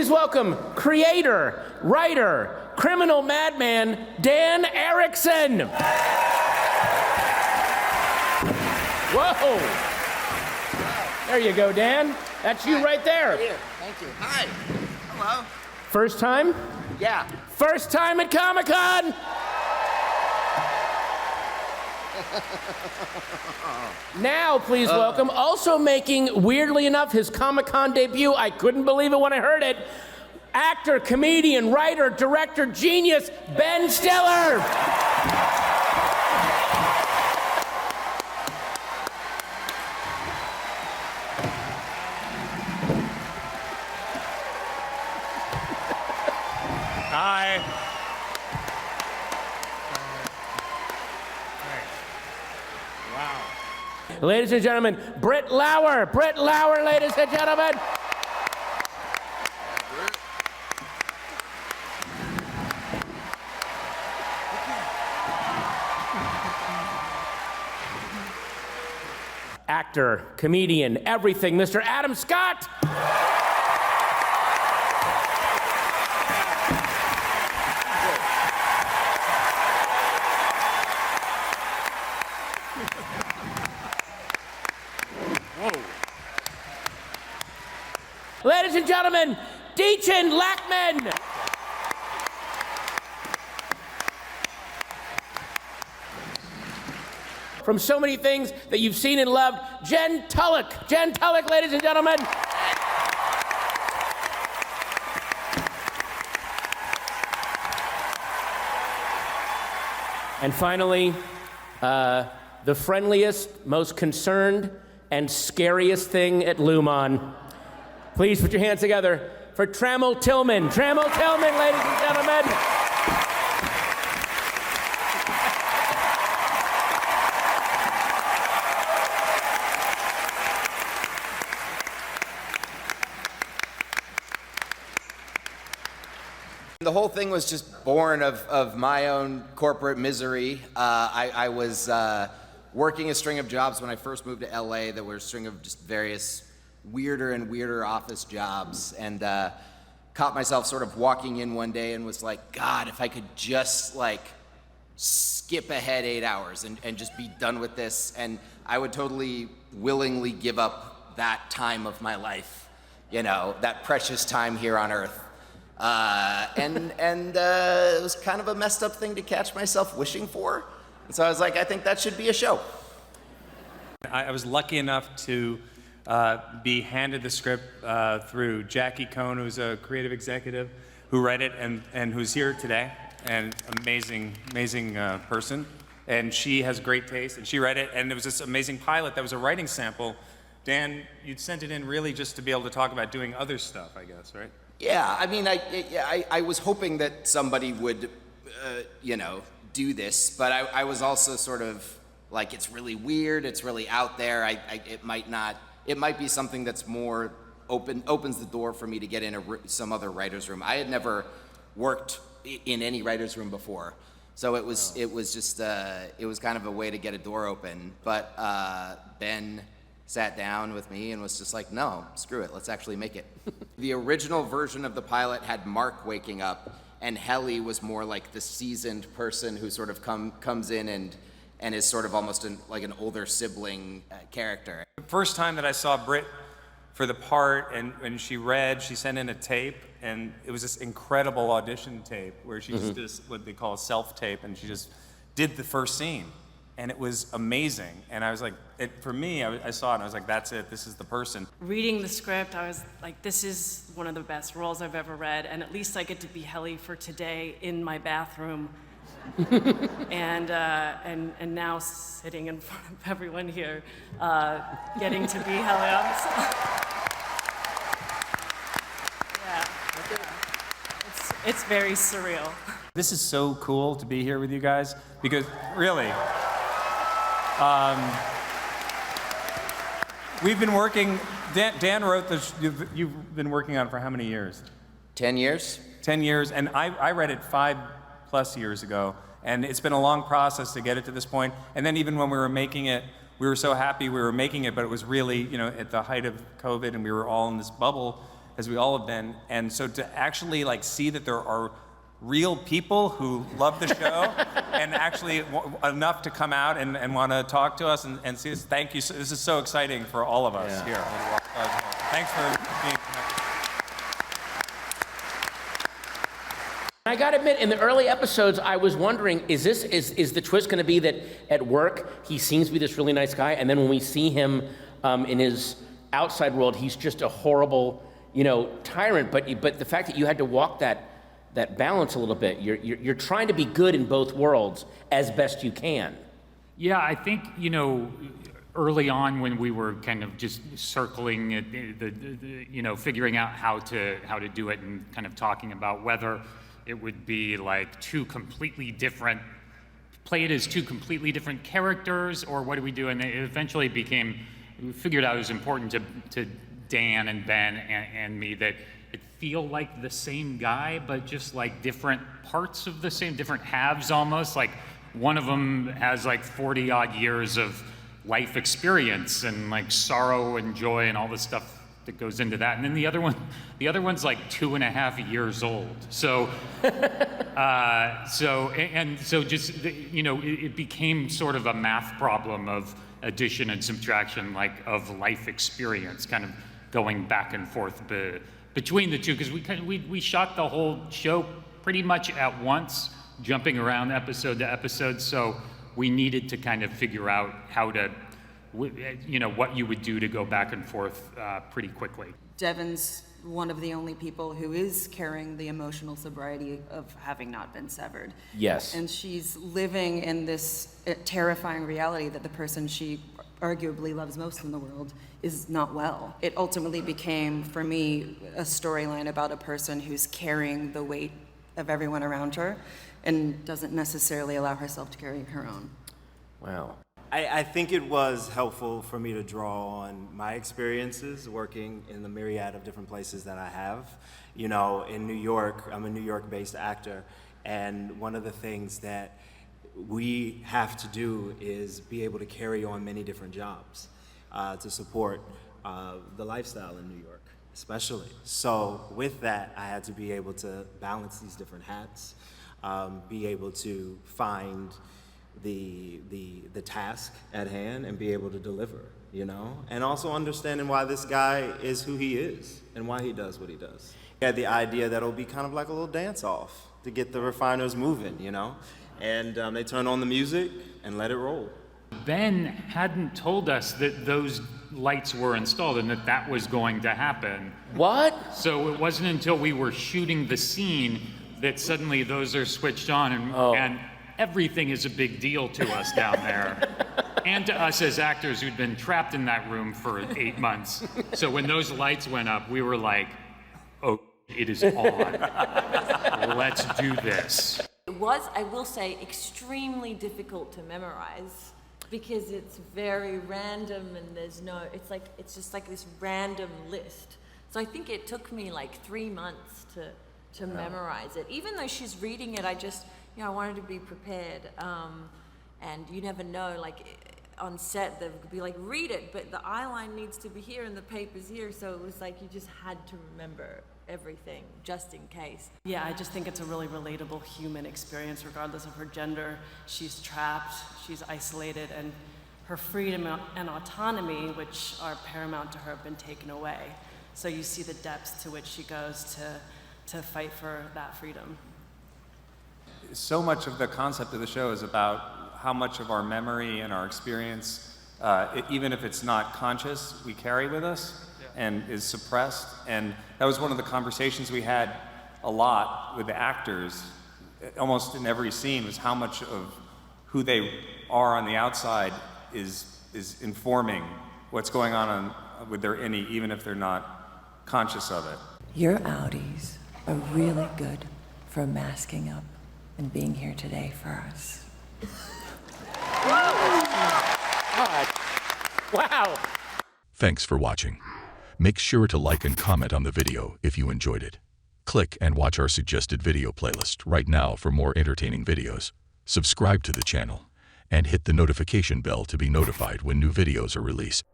Please welcome creator, writer, criminal madman, Dan Erickson. Whoa. There you go, Dan. That's you right there. Here. Thank you. Hi. Hello. First time? Yeah. First time at Comic-Con? Now, please welcome, also making, weirdly enough, his Comic-Con debut. I couldn't believe it when I heard it. Actor, comedian, writer, director, genius, Ben Stiller. Hi. Wow. Ladies and gentlemen, Britt Lauer. Britt Lauer, ladies and gentlemen. Actor, comedian, everything, Mr. Adam Scott. Ladies and gentlemen, Deachin Lackman. From so many things that you've seen and loved, Jen Tulloch. Jen Tulloch, ladies and gentlemen. And finally, the friendliest, most concerned, and scariest thing at Lumon. Please put your hands together for Trammell Tillman. Trammell Tillman, ladies and gentlemen. The whole thing was just born of my own corporate misery. I was working a string of jobs when I first moved to LA that were a string of just various weirder and weirder office jobs, and caught myself sort of walking in one day and was like, God, if I could just like skip ahead 8 hours and just be done with this, and I would totally willingly give up that time of my life, you know, that precious time here on Earth. And it was kind of a messed up thing to catch myself wishing for, and so I was like, I think that should be a show. I was lucky enough to be handed the script through Jackie Cohn, who's a creative executive who read it and who's here today, and amazing person. And she has great taste, and she read it, and it was this amazing pilot that was a writing sample. Dan, you'd sent it in really just to be able to talk about doing other stuff, I guess, right? Yeah, I mean, I was hoping that somebody would, do this, but I was also sort of like, it's really weird, it's really out there. It might be something that's more opens the door for me to get in some other writer's room. I had never worked in any writer's room before, so it was just it was kind of a way to get a door open. But Ben sat down with me and was just like, no, screw it, let's actually make it. The original version of the pilot had Mark waking up, and Helly was more like the seasoned person who sort of comes in and is sort of almost like an older sibling character. The first time that I saw Britt for the part, and she sent in a tape, and it was this incredible audition tape where she just did what they call a self-tape, and she just did the first scene, and it was amazing. And I was like, for me, I saw it, and I was like, that's it, this is the person. Reading the script, I was like, this is one of the best roles I've ever read, and at least I get to be Helly for today in my bathroom. and now sitting in front of everyone here, getting to be Helly. It's very surreal. This is so cool to be here with you guys, because really, we've been working, Dan wrote this, you've been working on it for how many years? 10 years? 10 years, and I read it 5+ years ago, and it's been a long process to get it to this point. And then even when we were making it, we were so happy we were making it, but it was really, at the height of COVID, and we were all in this bubble, as we all have been. And so to actually like see that there are real people who love the show and actually enough to come out and want to talk to us and see us. Thank you. This is so exciting for all of us here. Thanks for being connected. I gotta admit, in the early episodes, I was wondering, is the twist gonna be that at work, he seems to be this really nice guy, and then when we see him in his outside world, he's just a horrible, tyrant, but the fact that you had to walk that balance a little bit, you're trying to be good in both worlds as best you can. Yeah, I think, early on when we were kind of just circling it, figuring out how to do it and kind of talking about whether it would be like play it as two completely different characters, or what do we do? And it eventually we figured out it was important to Dan and Ben and me that it feel like the same guy, but just like different parts of the same, different halves almost. Like one of them has like 40 odd years of life experience and like sorrow and joy and all the stuff that goes into that. And then the other one's like 2.5 years old. So, it became sort of a math problem of addition and subtraction, like of life experience, kind of going back and forth between the two, because we shot the whole show pretty much at once, jumping around episode to episode. So we needed to kind of figure out how to, what you would do to go back and forth pretty quickly. Devin's one of the only people who is carrying the emotional sobriety of having not been severed. Yes. And she's living in this terrifying reality that the person she arguably loves most in the world is not well. It ultimately became, for me, a storyline about a person who's carrying the weight of everyone around her and doesn't necessarily allow herself to carry her own. Wow. I think it was helpful for me to draw on my experiences working in the myriad of different places that I have. In New York, I'm a New York-based actor, and one of the things that we have to do is be able to carry on many different jobs to support the lifestyle in New York, especially. So with that, I had to be able to balance these different hats, be able to find the task at hand and be able to deliver, and also understanding why this guy is who he is and why he does what he does. He had the idea that it'll be kind of like a little dance-off to get the refiners moving, and they turn on the music and let it roll. Ben hadn't told us that those lights were installed and that was going to happen. What? So it wasn't until we were shooting the scene that suddenly those are switched on, and everything is a big deal to us down there. And to us as actors who'd been trapped in that room for 8 months. So when those lights went up, we were like, oh, it is on. Let's do this. It was, I will say, extremely difficult to memorize because it's very random and it's just like this random list. So I think it took me like 3 months to memorize it. Even though she's reading it, I wanted to be prepared. And you never know, like on set, they would be like, read it, but the eye line needs to be here and the paper's here. So it was like you just had to remember everything just in case. Yeah, I just think it's a really relatable human experience regardless of her gender. She's trapped, she's isolated, and her freedom and autonomy, which are paramount to her, have been taken away. So you see the depths to which she goes to fight for that freedom. So much of the concept of the show is about how much of our memory and our experience, even if it's not conscious, we carry with us and is suppressed. And that was one of the conversations we had a lot with the actors, almost in every scene, was how much of who they are on the outside is informing what's going on with their innie, even if they're not conscious of it. Your Audis are really good for masking up and being here today for us. God. Wow. Thanks for watching. Make sure to like and comment on the video if you enjoyed it. Click and watch our suggested video playlist right now for more entertaining videos. Subscribe to the channel and hit the notification bell to be notified when new videos are released.